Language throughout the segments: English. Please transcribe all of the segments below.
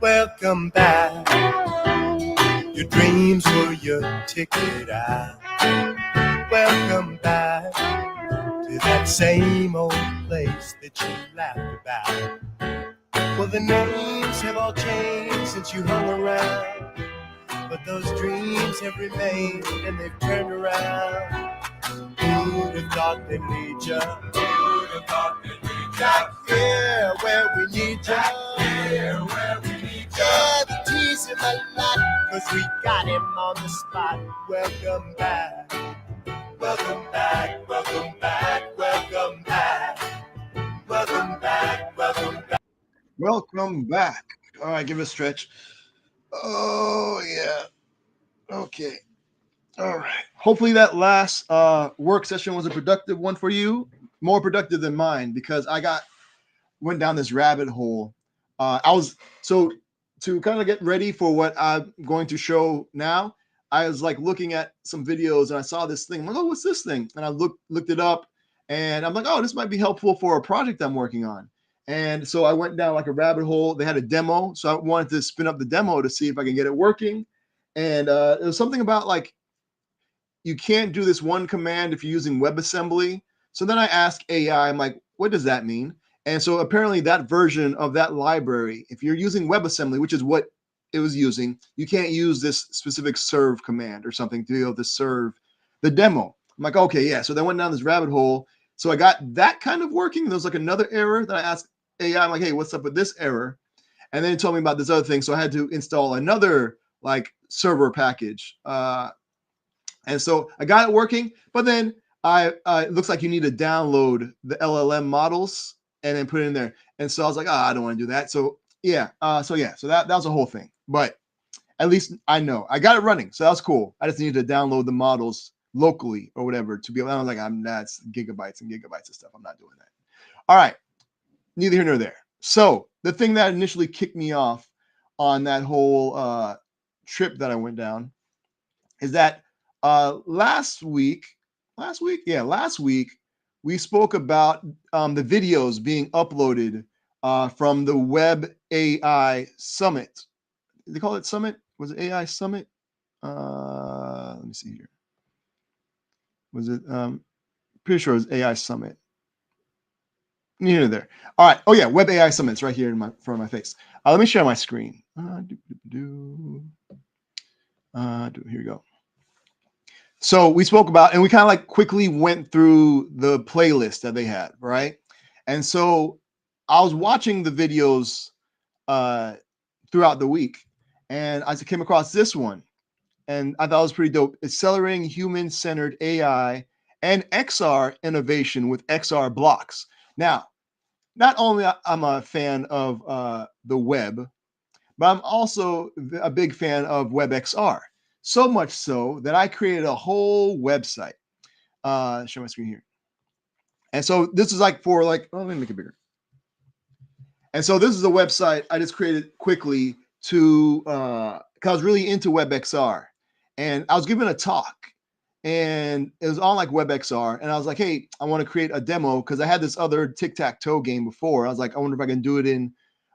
welcome back. Your dreams were your ticket out. Welcome back to that same old place that you laughed about. Well, the names have all changed since you hung around, but those dreams have remained and they've turned around. Who'd have thought they'd lead you? Who'd have thought they'd lead you? Back here where we need you. Back here where we need you. Yeah, the tease in my life, 'cause we got him on the spot. Welcome back. Welcome back. Welcome back. Welcome back. Welcome back. Welcome back. Welcome back. All right, give it a stretch. Oh, yeah. Okay. All right. Hopefully that last work session was a productive one for you. More productive than mine, because went down this rabbit hole. To kind of get ready for what I'm going to show now, I was like looking at some videos and I saw this thing. I'm like, oh, what's this thing? And I looked it up and I'm like, oh, this might be helpful for a project I'm working on. And so I went down like a rabbit hole. They had a demo. So I wanted to spin up the demo to see if I can get it working. And it was something about like, you can't do this one command if you're using WebAssembly. So then I asked AI, I'm like, what does that mean? And so apparently that version of that library, if you're using WebAssembly, which is what it was using, you can't use this specific serve command or something to be able to serve the demo. I'm like, okay, yeah. So then I went down this rabbit hole. So I got that kind of working. There was like another error that I asked AI. I'm like, hey, what's up with this error? And then it told me about this other thing. So I had to install another like server package. And so I got it working, but then it looks like you need to download the LLM models and then put it in there. And so I was like, I don't want to do that. So yeah. So that was a whole thing, but at least I know I got it running. So that's cool. I just needed to download the models locally or whatever to be able, I was like, that's gigabytes and gigabytes of stuff. I'm not doing that. All right. Neither here nor there. So the thing that initially kicked me off on that whole trip that I went down is that last week we spoke about the videos being uploaded from the Web AI Summit. They call it Summit? Was it AI Summit? Let me see here. Was it? Pretty sure it was AI Summit. Neither there. All right. Oh yeah, Web AI Summit. It's right here in front of my face. Let me share my screen. Here we go. So we spoke about, and we kind of like quickly went through the playlist that they had, right? And so I was watching the videos throughout the week, and I came across this one, and I thought it was pretty dope. Accelerating human-centered AI and XR innovation with XR blocks. Now, not only I'm a fan of the web, but I'm also a big fan of WebXR. So much so that I created a whole website. Show my screen here. And so this is like for like, let me make it bigger. And so this is a website I just created quickly to, because I was really into WebXR. And I was giving a talk and it was on like WebXR. And I was like, hey, I want to create a demo because I had this other tic-tac-toe game before. I was like, I wonder if I can do it in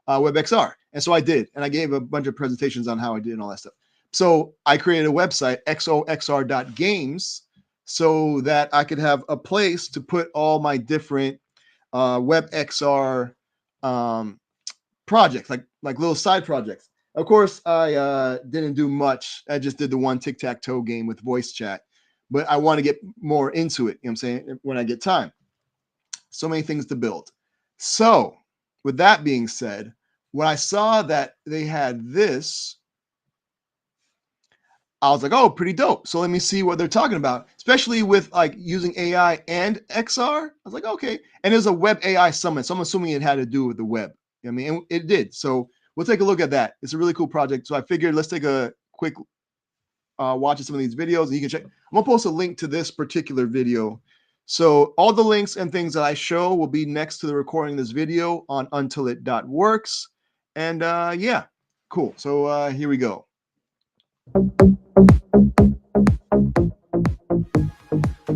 WebXR. And so I did. And I gave a bunch of presentations on how I did and all that stuff. So I created a website, xoxr.games, so that I could have a place to put all my different WebXR projects, like little side projects. Of course, I didn't do much. I just did the one tic-tac-toe game with voice chat, but I want to get more into it, you know what I'm saying, when I get time. So many things to build. So with that being said, when I saw that they had this, I was like, oh, pretty dope. So let me see what they're talking about, especially with like using AI and XR. I was like, okay. And it was a Web AI Summit. So I'm assuming it had to do with the web. I mean, and it did. So we'll take a look at that. It's a really cool project. So I figured let's take a quick watch of some of these videos and you can check. I'm going to post a link to this particular video. So all the links and things that I show will be next to the recording of this video on untilit.works. And yeah, cool. So here we go.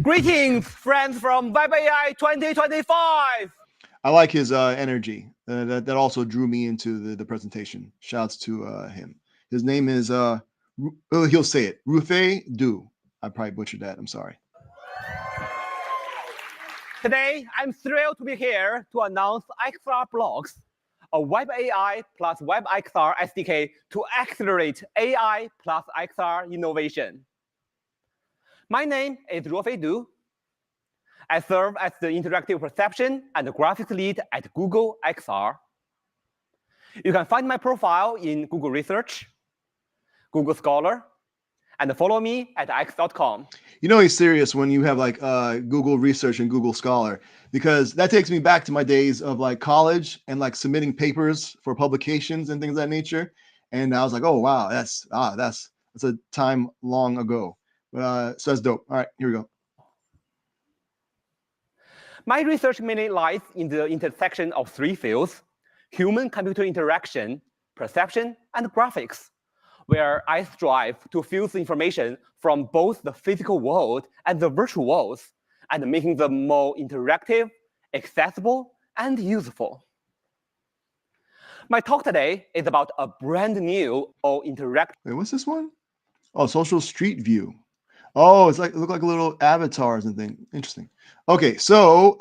Greetings, friends from Web AI 2025. I like his energy. that also drew me into the presentation. Shouts to him. His name is he'll say it, Rufai Du. I probably butchered that. I'm sorry. Today, I'm thrilled to be here to announce XR Blocks, a Web AI plus Web XR SDK to accelerate AI plus XR innovation. My name is Rufai Du. I serve as the interactive perception and graphics lead at Google XR. You can find my profile in Google Research, Google Scholar, and follow me at x.com. You know he's serious when you have like Google Research and Google Scholar, because that takes me back to my days of like college and like submitting papers for publications and things of that nature. And I was like, oh wow, that's a time long ago. So that's dope. All right, here we go. My research mainly lies in the intersection of three fields: human-computer interaction, perception, and graphics, where I strive to fuse information from both the physical world and the virtual worlds, and making them more interactive, accessible, and useful. My talk today is about a brand new or interactive. Wait, what's this one? Oh, social street view. Oh, it's like, look like little avatars and things. Interesting. Okay, so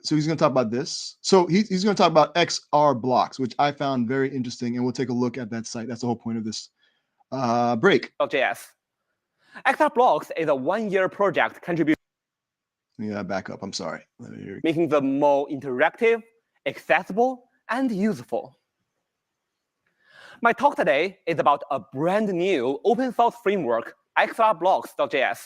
he's going to talk about this. So he's going to talk about XR blocks, which I found very interesting, and we'll take a look at that site. That's the whole point of this break. JS. XR Blocks is a one-year project contributing. Yeah, back up. I'm sorry. Making them more interactive, accessible, and useful. My talk today is about a brand new open source framework, xrblocks.js.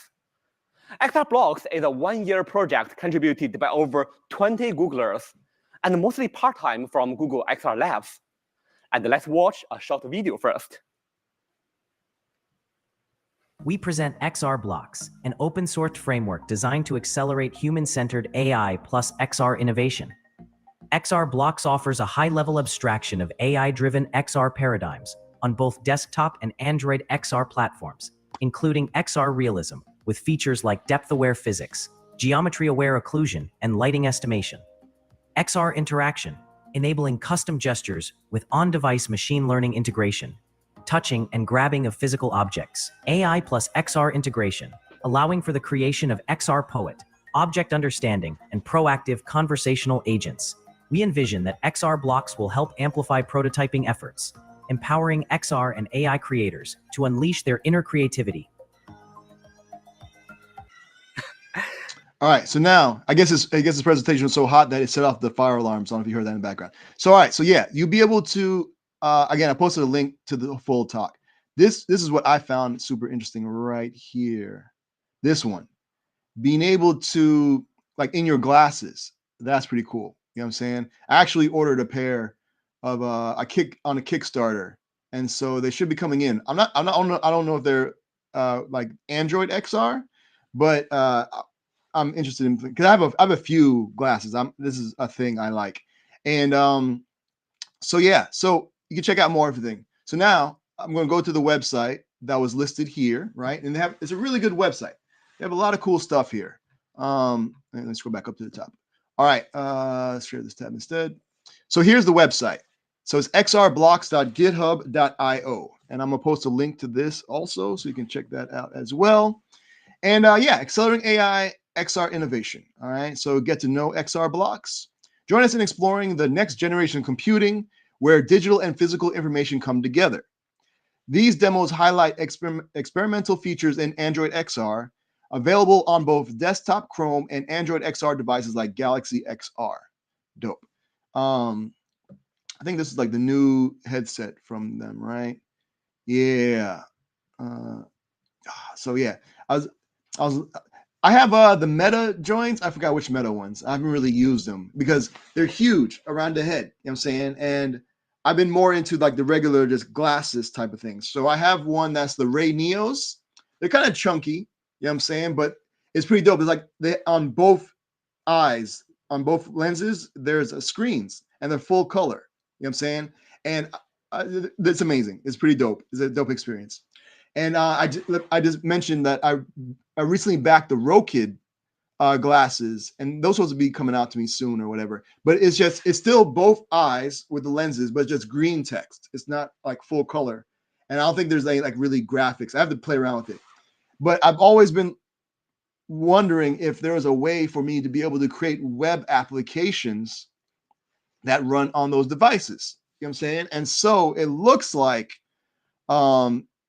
XR Blocks is a one-year project contributed by over 20 Googlers, and mostly part-time from Google XR Labs. And let's watch a short video first. We present XR Blocks, an open-source framework designed to accelerate human-centered AI plus XR innovation. XR Blocks offers a high-level abstraction of AI-driven XR paradigms on both desktop and Android XR platforms, including XR realism, with features like depth-aware physics, geometry-aware occlusion, and lighting estimation. XR interaction, enabling custom gestures with on-device machine learning integration, touching and grabbing of physical objects. AI plus XR integration, allowing for the creation of XR Poet, object understanding, and proactive conversational agents. We envision that XR Blocks will help amplify prototyping efforts, empowering XR and AI creators to unleash their inner creativity. All right, so now I guess this presentation was so hot that it set off the fire alarms. I don't know if you heard that in the background. So all right, so yeah, you'll be able to again, I posted a link to the full talk. This is what I found super interesting right here. This one, being able to, like, in your glasses, that's pretty cool. You know what I'm saying? I actually ordered a pair of on a Kickstarter, and so they should be coming in. I don't know if they're like Android XR, but I'm interested in, because I have a few glasses. This is a thing I like, and so yeah, so you can check out more everything. So now I'm going to go to the website that was listed here, right? And it's a really good website. They have a lot of cool stuff here. And let's go back up to the top. All right, let's share this tab instead. So here's the website. So it's xrblocks.github.io, and I'm gonna post a link to this also, so you can check that out as well. And yeah, accelerating AI XR innovation. All right, so get to know XR Blocks. Join us in exploring the next generation of computing, where digital and physical information come together. These demos highlight experimental features in Android XR, available on both desktop Chrome and Android XR devices like Galaxy XR. Dope. I think this is like the new headset from them, right? Yeah. So yeah, I have the Meta joints. I forgot which Meta ones. I haven't really used them because they're huge around the head. You know what I'm saying? And I've been more into like the regular just glasses type of things. So I have one that's the Ray Neos. They're kind of chunky, you know what I'm saying? But it's pretty dope. It's like they on both eyes, on both lenses, there's screens and they're full color. You know what I'm saying? And it's amazing. It's pretty dope. It's a dope experience. And I just mentioned that I recently backed the Rokid glasses, and those supposed to be coming out to me soon or whatever. But it's still both eyes with the lenses, but just green text. It's not like full color, and I don't think there's any like really graphics. I have to play around with it. But I've always been wondering if there was a way for me to be able to create web applications that run on those devices. You know what I'm saying? And so it looks like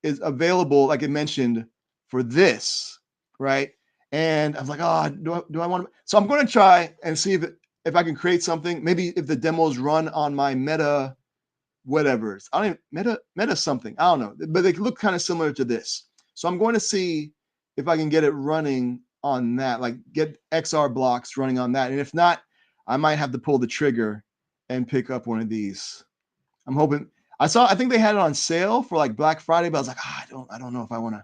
is available, like I mentioned, for this, right? And I was like, oh, do I want to? So I'm going to try and see if I can create something. Maybe if the demos run on my Meta, whatever. I don't even Meta something. I don't know, but they look kind of similar to this. So I'm going to see if I can get it running on that, like get XR blocks running on that. And if not, I might have to pull the trigger and pick up one of these. I'm hoping. I think they had it on sale for like Black Friday, but I was like, I don't know if I want to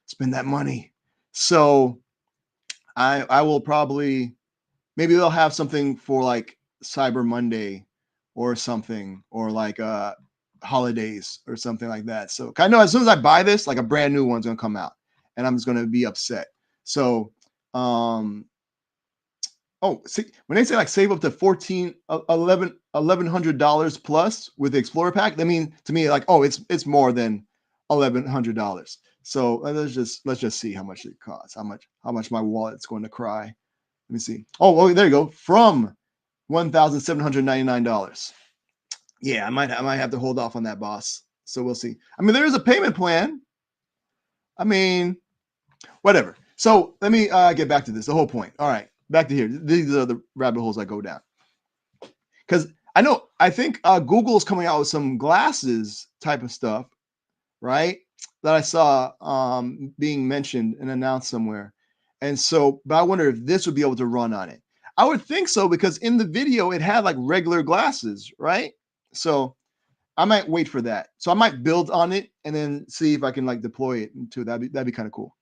spend that money. So I will probably, maybe they'll have something for like Cyber Monday or something, or like holidays or something like that. So I know as soon as I buy this, like a brand new one's gonna come out, and I'm just gonna be upset. So oh, see, when they say like save up to $1,100 plus with the Explorer pack, that mean to me like, oh, it's more than $1,100. So let's just see how much it costs, how much my wallet's going to cry. Let me see. Oh, there you go. From $1,799. Yeah, I might have to hold off on that, boss. So we'll see. I mean, there is a payment plan. I mean, whatever. So let me get back to this. The whole point. All right. Back to here. These are the rabbit holes I go down. Because I think Google's coming out with some glasses type of stuff, right? That I saw being mentioned and announced somewhere. And so, but I wonder if this would be able to run on it. I would think so, because in the video it had like regular glasses, right? So I might wait for that. So I might build on it and then see if I can like deploy it into that'd be kind of cool.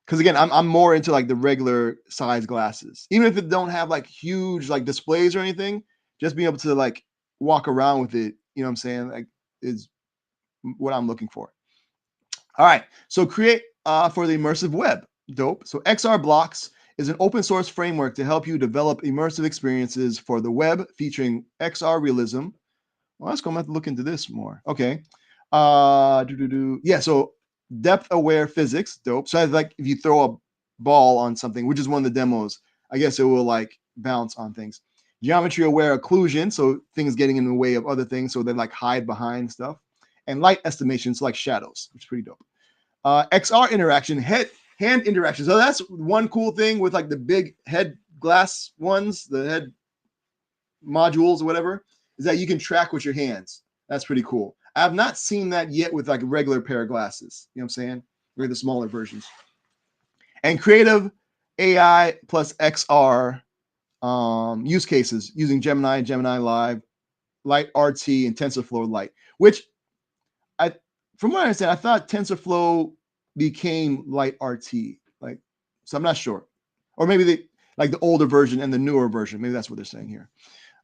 Because again, I'm more into like the regular size glasses, even if it don't have like huge like displays or anything. Just being able to like walk around with it, you know what I'm saying, like is what I'm looking for. All right, so create for the immersive web. Dope. So XR Blocks is an open source framework to help you develop immersive experiences for the web, featuring XR realism. Well, let's go. I'm going to have to look into this more. Okay. Yeah. So depth aware physics. Dope. So like if you throw a ball on something, which is one of the demos, I guess it will like bounce on things. Geometry aware occlusion. So things getting in the way of other things. So they like hide behind stuff. And light estimations like shadows, which is pretty dope. XR interaction, hand interaction. So that's one cool thing with like the big head glass ones, the head modules or whatever, is that you can track with your hands. That's pretty cool. I have not seen that yet with like a regular pair of glasses. You know what I'm saying? Or the smaller versions. And creative AI plus XR use cases using Gemini Live, Light RT, and TensorFlow Lite, which from what I understand, I thought TensorFlow became Light RT. Like, so I'm not sure. Or maybe they like the older version and the newer version. Maybe that's what they're saying here.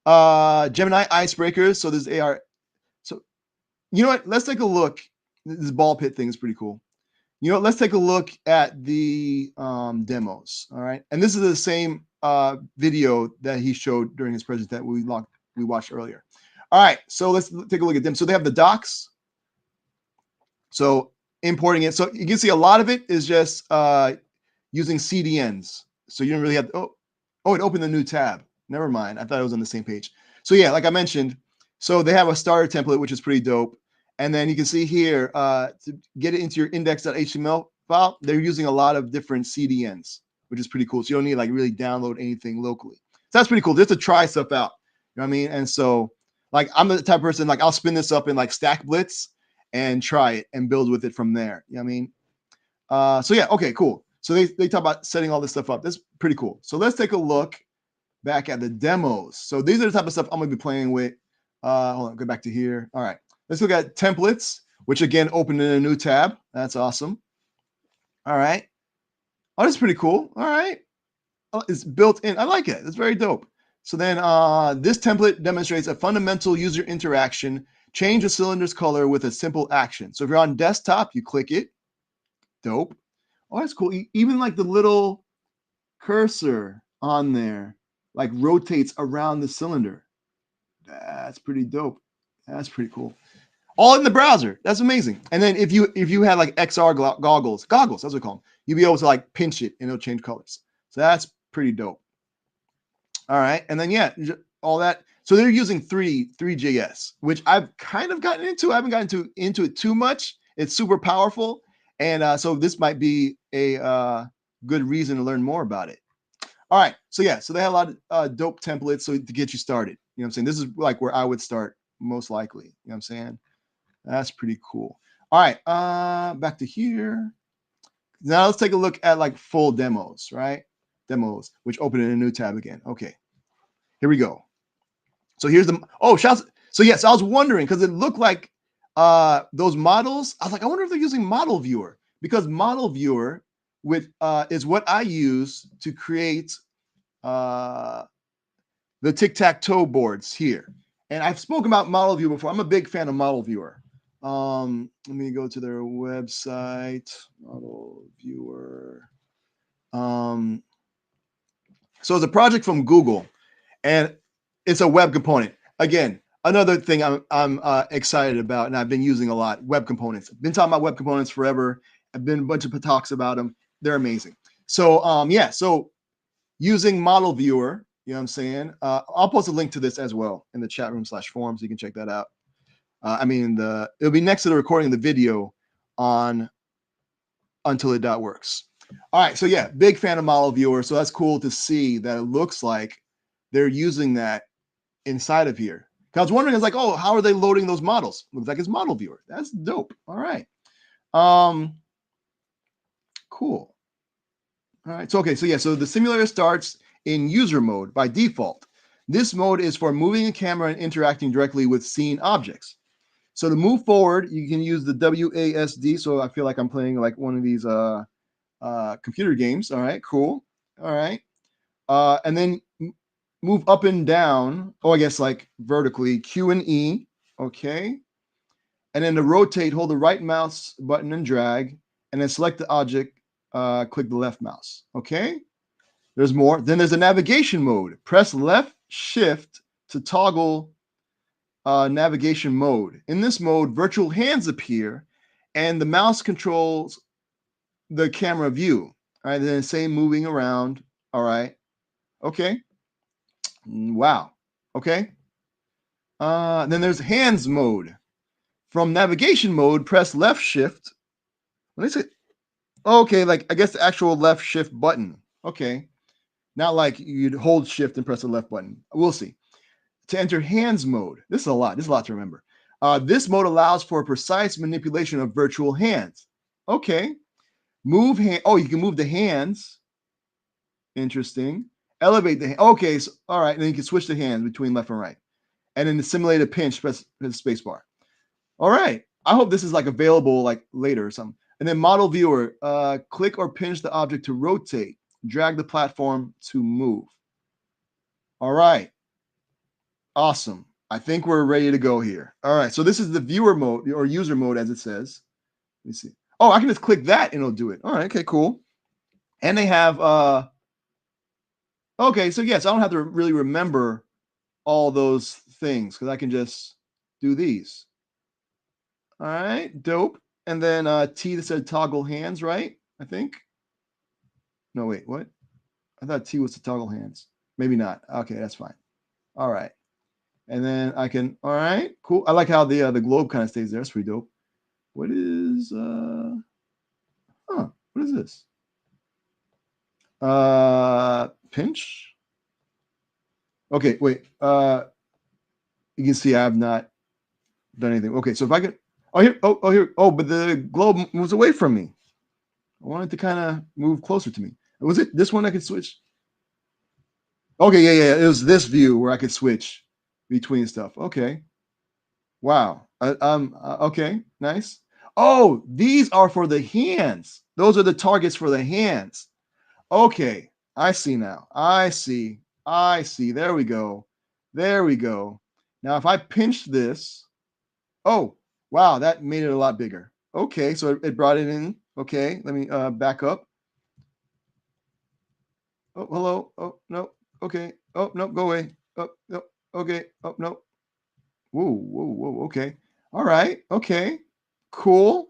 Gemini icebreakers. So there's AR. So you know what? Let's take a look. This ball pit thing is pretty cool. You know what? Let's take a look at the demos. All right. And this is the same video that he showed during his presentation that we watched earlier. All right. So let's take a look at them. So they have the docs. So importing it. So you can see a lot of it is just using CDNs. So you don't really have to, oh, it opened a new tab. Never mind. I thought it was on the same page. So yeah, like I mentioned, so they have a starter template, which is pretty dope. And then you can see here, to get it into your index.html file, they're using a lot of different CDNs, which is pretty cool. So you don't need to like really download anything locally. So that's pretty cool just to try stuff out. You know what I mean? And so like, I'm the type of person, like I'll spin this up in like Stack Blitz and try it and build with it from there. You know what I mean? So yeah, okay, cool. So they talk about setting all this stuff up. That's pretty cool. So let's take a look back at the demos. So these are the type of stuff I'm gonna be playing with. Hold on, go back to here. All right, let's look at templates, which again opened in a new tab. That's awesome. All right. Oh, that's pretty cool. All right. Oh, it's built in. I like it. It's very dope. So then this template demonstrates a fundamental user interaction. Change a cylinder's color with a simple action. So if you're on desktop, you click it. Dope. Oh, that's cool. Even like the little cursor on there like rotates around the cylinder. That's pretty dope. That's pretty cool. All in the browser. That's amazing. And then if you had like XR goggles, that's what we call them, you'd be able to like pinch it and it'll change colors. So that's pretty dope. All right. And then yeah, all that. So they're using 3JS, which I've kind of gotten into. I haven't gotten into it too much. It's super powerful. And so this might be a good reason to learn more about it. All right. So yeah, so they have a lot of dope templates so to get you started. You know what I'm saying? This is like where I would start most likely. You know what I'm saying? That's pretty cool. All right. Back to here. Now let's take a look at like full demos, right? Demos, which open in a new tab again. Okay. Here we go. So here's the shouts. So yes, I was wondering because it looked like those models. I was like, I wonder if they're using Model Viewer, because Model Viewer is what I use to create the tic-tac-toe boards here. And I've spoken about Model Viewer before. I'm a big fan of Model Viewer. Let me go to their website, Model Viewer. So it's a project from Google, and it's a web component. Again, another thing I'm excited about, and I've been using a lot, web components. I've been talking about web components forever. I've been a bunch of talks about them. They're amazing. So yeah, so using Model Viewer, you know what I'm saying? I'll post a link to this as well in the chat room /forums. So you can check that out. It'll be next to the recording of the video on untilit.works. All right, so yeah, big fan of Model Viewer. So that's cool to see that it looks like they're using that inside of here. I was wondering, it's like, oh, how are they loading those models? Looks like it's Model Viewer. That's dope. All right. Cool. All right. So, okay. So, yeah. So the simulator starts in user mode by default. This mode is for moving a camera and interacting directly with seen objects. So to move forward, you can use the WASD. So I feel like I'm playing like one of these computer games. All right. Cool. All right. And then move up and down. Oh, I guess like vertically, Q and E. Okay. And then to rotate, hold the right mouse button and drag, and then select the object, click the left mouse. Okay. There's more. Then there's a navigation mode. Press left shift to toggle navigation mode. In this mode, virtual hands appear, and the mouse controls the camera view. All right. Then same moving around. All right. Okay. Wow. Okay. Then there's hands mode. From navigation mode, press left shift. Let me see. Okay, like I guess the actual left shift button. Okay. Not like you'd hold shift and press the left button. We'll see. To enter hands mode. This is a lot. This is a lot to remember. This mode allows for precise manipulation of virtual hands. Okay. Move hand. Oh, you can move the hands. Interesting. Elevate the hand. Okay. So, all right. And then you can switch the hands between left and right. And then the simulated pinch, press the space bar. All right. I hope this is like available like later or something. And then Model Viewer, click or pinch the object to rotate. Drag the platform to move. All right. Awesome. I think we're ready to go here. All right. So this is the viewer mode or user mode, as it says. Let me see. Oh, I can just click that and it'll do it. All right. Okay, cool. And they have, okay. So yes, I don't have to really remember all those things because I can just do these. All right. Dope. And then T that said toggle hands, right? I think. No, wait, what? I thought T was to toggle hands. Maybe not. Okay, that's fine. All right. And then I can, all right, cool. I like how the globe kind of stays there. That's pretty dope. What is what is this? Pinch. Okay, wait. You can see I have not done anything. Okay, so if I could, but the globe moves away from me. I wanted to kind of move closer to me. Was it this one I could switch? Okay, yeah. It was this view where I could switch between stuff. Okay. Wow. Okay, nice. Oh, these are for the hands. Those are the targets for the hands. Okay, I see now. I see. There we go. Now, if I pinch this, oh, wow, that made it a lot bigger. Okay, so it brought it in. Okay, let me back up. Oh, hello. Oh, no. Okay. Oh, no, go away. Oh, no. Okay. Oh, no. Whoa, whoa, whoa. Okay. All right. Okay. Cool.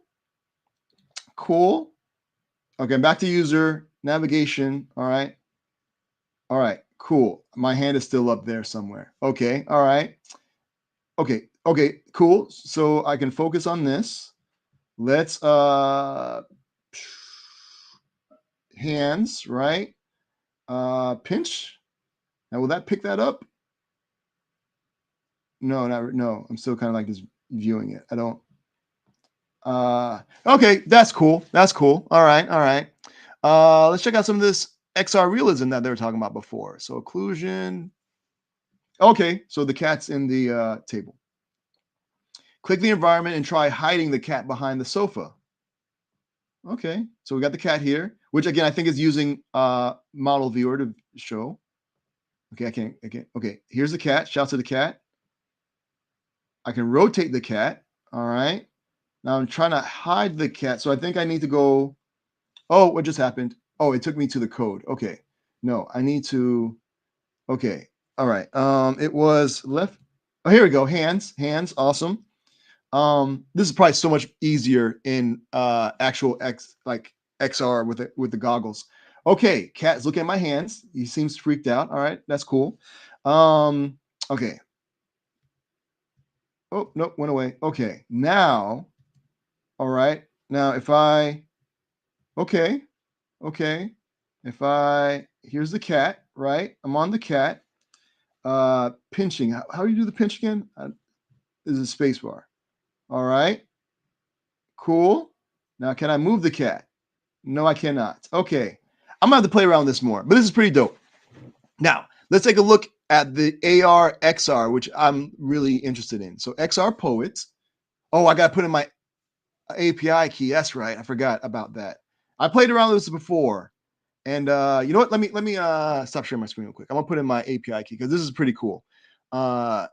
Cool. Okay, I'm back to user navigation. All right. All right. Cool. My hand is still up there somewhere. Okay. All right. Okay. Okay. Cool. So I can focus on this. Let's hands, right? Pinch. Now will that pick that up? No, no. I'm still kind of like just viewing it. I don't okay, that's cool. That's cool. All right, all right. Let's check out some of this XR realism that they were talking about before. So occlusion. Okay, so the cat's in the table. Click the environment and try hiding the cat behind the sofa. Okay, so we got the cat here, which again I think is using model viewer to show. Okay, I can't. Okay, here's the cat. Shout to the cat. I can rotate the cat. All right. Now I'm trying to hide the cat, so I think I need to go. Oh, what just happened? Oh, it took me to the code. Okay, no, I need to. Okay, all right. It was left. Oh, here we go. Hands, hands. Awesome. This is probably so much easier in actual XR with the goggles. Okay, cat's looking at my hands. He seems freaked out. All right, that's cool. Okay. Oh, nope, went away. Okay, now, all right. Now if I, okay, okay. If I, here's the cat, right? I'm on the cat. Pinching. How do you do the pinch again? This is a space bar. All right. Cool. Now, can I move the cat? No, I cannot. Okay. I'm going to have to play around with this more, but this is pretty dope. Now, let's take a look at the AR XR, which I'm really interested in. So XR Poets. Oh, I got to put in my API key. That's right. I forgot about that. I played around with this before. And you know what? Let me stop sharing my screen real quick. I'm gonna put in my API key because this is pretty cool. I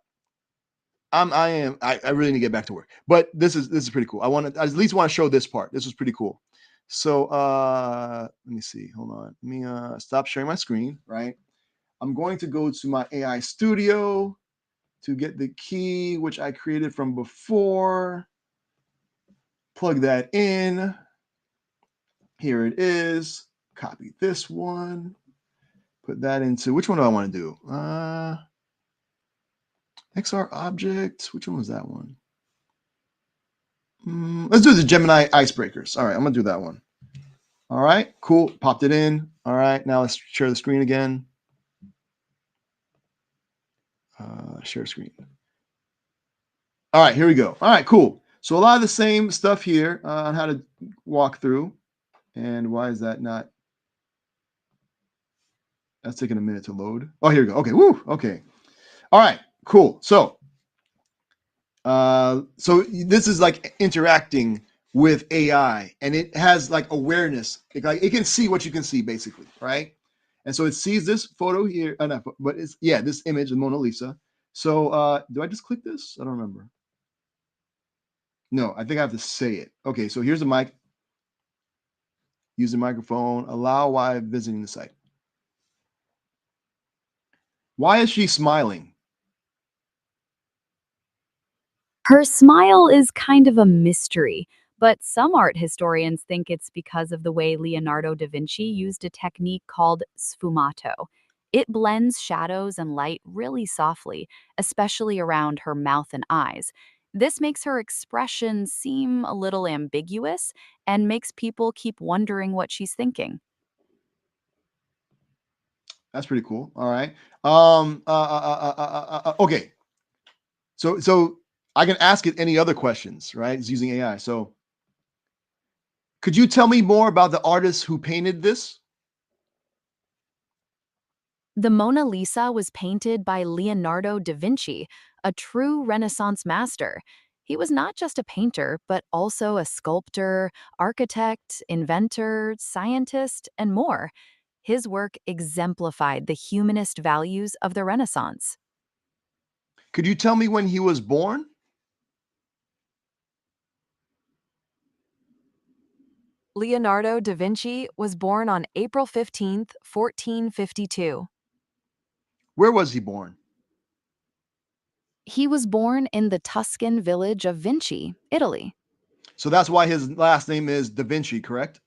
really need to get back to work, but this is pretty cool. I at least want to show this part. This was pretty cool. So let me see. Hold on. Let me stop sharing my screen. Right. I'm going to go to my AI Studio to get the key which I created from before. Plug that in. Here it is. Copy this one. Put that into which one do I want to do? XR object. Which one was that one? Let's do the Gemini icebreakers. All right, I'm gonna do that one. All right, cool. Popped it in. All right, now let's share the screen again. Share screen. All right, here we go. All right, cool. So a lot of the same stuff here on how to walk through. And why is that not? That's taking a minute to load. Oh, here we go. Okay, woo. Okay. All right, cool. So this is like interacting with AI, and it has like awareness. It can see what you can see, basically, right? And so it sees this photo here, not, but it's this image of Mona Lisa. So do I just click this? I don't remember. No, I think I have to say it. Okay, so here's the mic. Use the microphone. Allow while visiting the site. Why is she smiling? Her smile is kind of a mystery, but some art historians think it's because of the way Leonardo da Vinci used a technique called sfumato. It blends shadows and light really softly, especially around her mouth and eyes. This makes her expression seem a little ambiguous and makes people keep wondering what she's thinking. That's pretty cool. All right. Okay. So I can ask it any other questions, right? It's using AI. So could you tell me more about the artist who painted this? The Mona Lisa was painted by Leonardo da Vinci, a true Renaissance master. He was not just a painter, but also a sculptor, architect, inventor, scientist, and more. His work exemplified the humanist values of the Renaissance. Could you tell me when he was born? Leonardo da Vinci was born on April 15th, 1452. Where was he born? He was born in the Tuscan village of Vinci, Italy. So that's why his last name is Da Vinci, correct?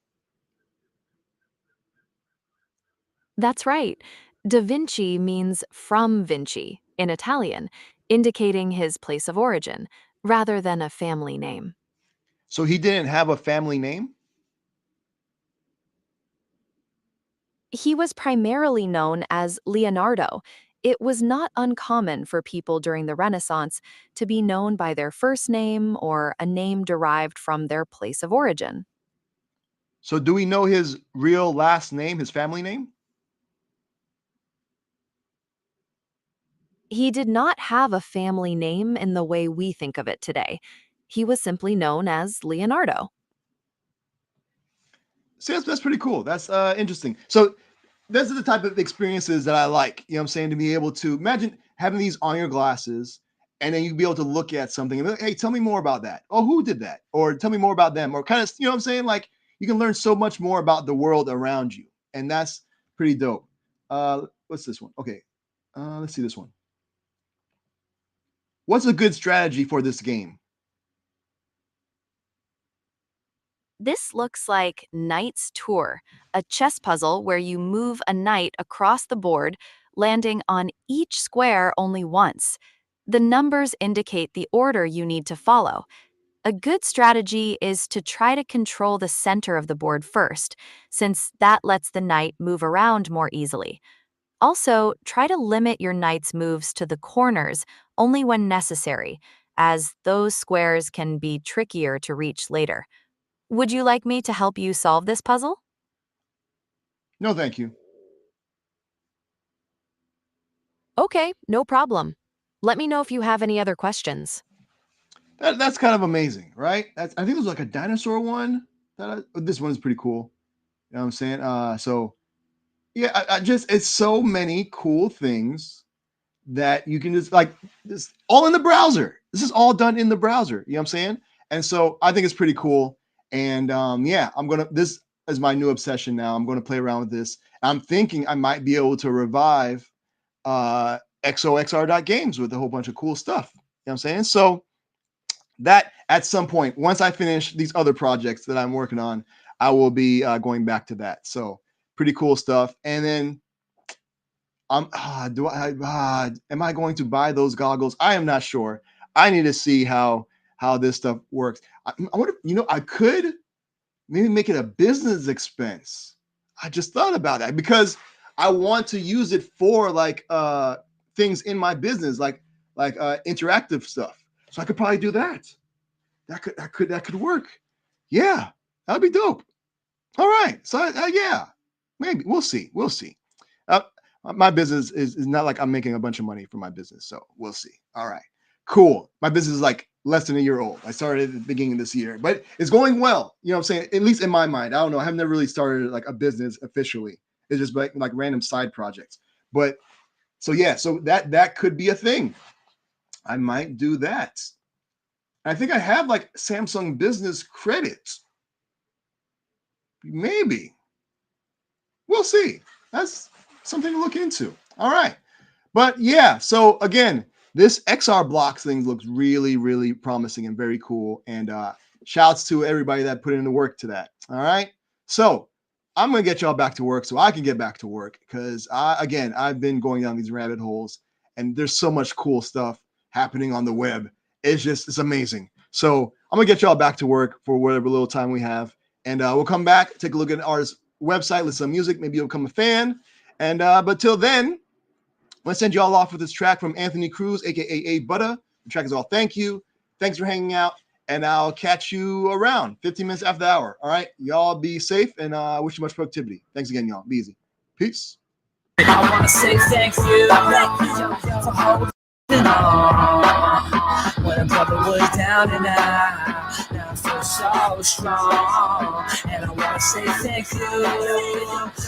That's right. Da Vinci means from Vinci in Italian, indicating his place of origin, rather than a family name. So he didn't have a family name? He was primarily known as Leonardo. It was not uncommon for people during the Renaissance to be known by their first name or a name derived from their place of origin. So do we know his real last name, his family name? He did not have a family name in the way we think of it today. He was simply known as Leonardo. See, that's pretty cool. That's interesting. So those are the type of experiences that I like. You know what I'm saying? To be able to imagine having these on your glasses and then you'd be able to look at something and be like, hey, tell me more about that. Oh, who did that? Or tell me more about them. Or kind of, you know what I'm saying? Like you can learn so much more about the world around you. And that's pretty dope. What's this one? Okay. Let's see this one. What's a good strategy for this game? This looks like Knight's Tour, a chess puzzle where you move a knight across the board, landing on each square only once. The numbers indicate the order you need to follow. A good strategy is to try to control the center of the board first, since that lets the knight move around more easily. Also, try to limit your knight's moves to the corners only when necessary, as those squares can be trickier to reach later. Would you like me to help you solve this puzzle? No, thank you. Okay, no problem. Let me know if you have any other questions. That's kind of amazing, right? I think it was like a dinosaur one. This one is pretty cool. You know what I'm saying? So yeah, I just it's so many cool things that you can just like this all in the browser. This is all done in the browser. You know what I'm saying? And so I think it's pretty cool. And yeah, this is my new obsession now. I'm gonna play around with this. I'm thinking I might be able to revive XOXR.games with a whole bunch of cool stuff. You know what I'm saying? So that at some point, once I finish these other projects that I'm working on, I will be going back to that. So pretty cool stuff. And then am I going to buy those goggles? I am not sure. I need to see how this stuff works. I wonder, I could maybe make it a business expense. I just thought about that because I want to use it for like things in my business, like interactive stuff. So I could probably do that. That could work. Yeah, that'd be dope. All right. So yeah, maybe we'll see. We'll see. Uh, my business is not like I'm making a bunch of money from my business, so we'll see. All right, cool. My business is like less than a year old. I started at the beginning of this year, but it's going well. You know what I'm saying? At least in my mind. I don't know. I've never really started like a business officially. It's just like random side projects. But so yeah, so that could be a thing. I might do that. I think I have like Samsung Business credits. Maybe. We'll see. That's something to look into. All right. But yeah, so again, this XR blocks thing looks really, really promising and very cool. And shouts to everybody that put in the work to that. All right. So I'm going to get y'all back to work so I can get back to work because I've been going down these rabbit holes and there's so much cool stuff happening on the web. It's amazing. So I'm going to get y'all back to work for whatever little time we have. And we'll come back, take a look at an artist's website, listen to music. Maybe you'll become a fan. And but till then, I'm gonna send you all off with this track from Anthony Cruz, aka A Butter. The track is all thank you. Thanks for hanging out, and I'll catch you around 15 minutes after the hour. All right, y'all be safe, and I wish you much productivity. Thanks again, y'all. Be easy. Peace. I wanna say thank you for holding on when a brother was down and out. Now I feel so strong, and I wanna say thank you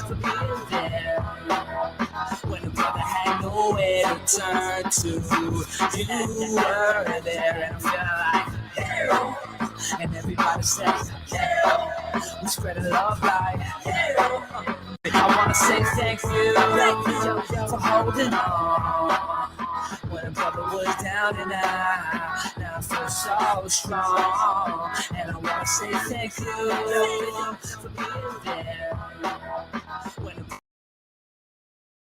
for being there when a brother had nowhere to turn to. You were there, and I feel like hell, and everybody says hell. We spread a love light. I wanna say thank you for holding on. When a brother was down and out, now I feel so strong. And I wanna say thank you for being there.